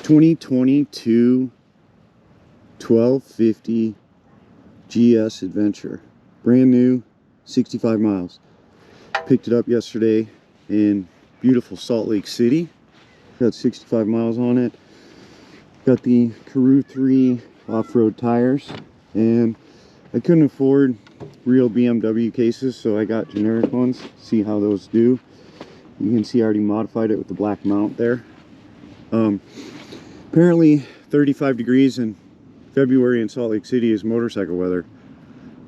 2022 1250 GS Adventure, brand new, 65 miles. Picked it up yesterday in beautiful Salt Lake City. Got 65 miles on it. Got the Karoo 3 off-road tires, and I couldn't afford real BMW cases, so I got generic ones. See how those do. You can see I already modified it with the black mount there. Apparently 35 degrees in February in Salt Lake City is motorcycle weather.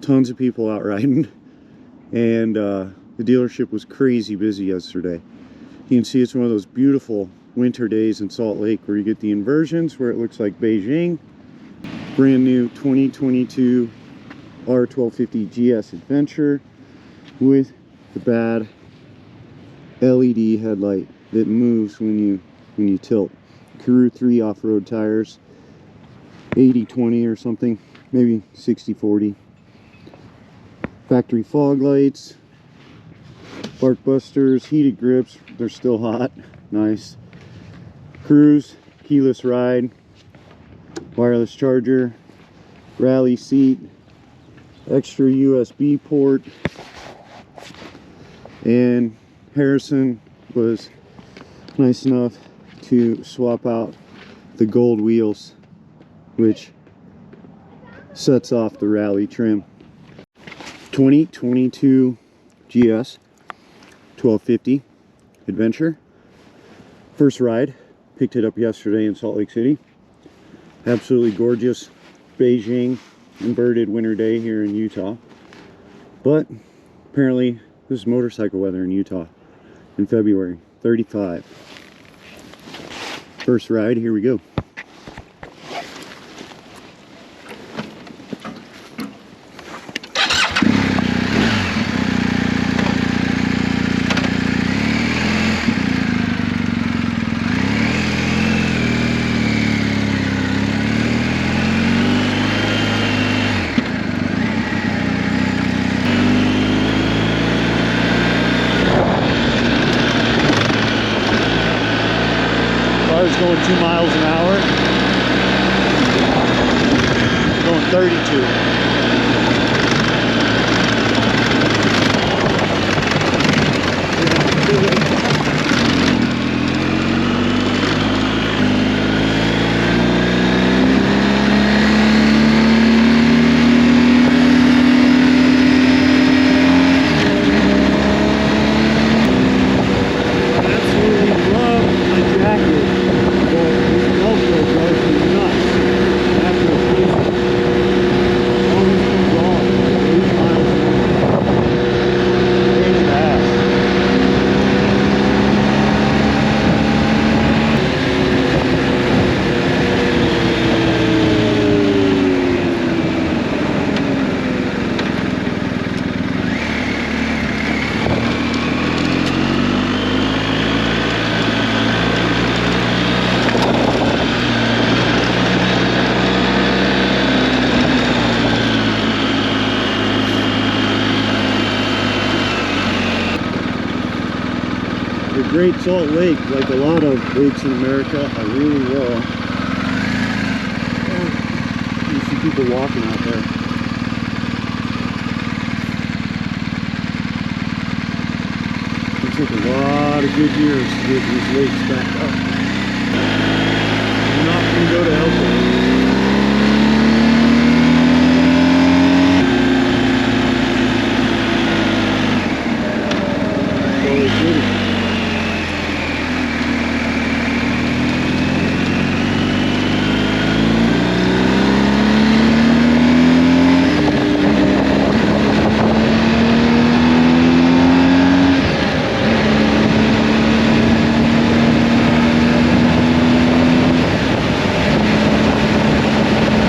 Tons of people out riding, and the dealership was crazy busy yesterday. You can see it's one of those beautiful winter days in Salt Lake where you get the inversions where it looks like Beijing. Brand new 2022 R1250 GS Adventure with the bad LED headlight that moves when you tilt. Karoo 3 off-road tires, 80-20 or something, maybe 60-40. Factory fog lights, bark busters, heated grips, they're still hot, nice. Cruise, keyless ride, wireless charger, Rallye seat, extra USB port, and Harrison was nice enough to swap out the gold wheels, which sets off the Rallye trim. 2022 GS 1250 Adventure. First ride, picked it up yesterday in Salt Lake City. Absolutely gorgeous Beijing inverted winter day here in Utah. But apparently this is motorcycle weather in Utah in February, 35. First ride, here we go. Going 2 miles an hour, going 32. Great Salt Lake, like a lot of lakes in America, are really raw. You see people walking out there. It took a lot of good years to get these lakes back up.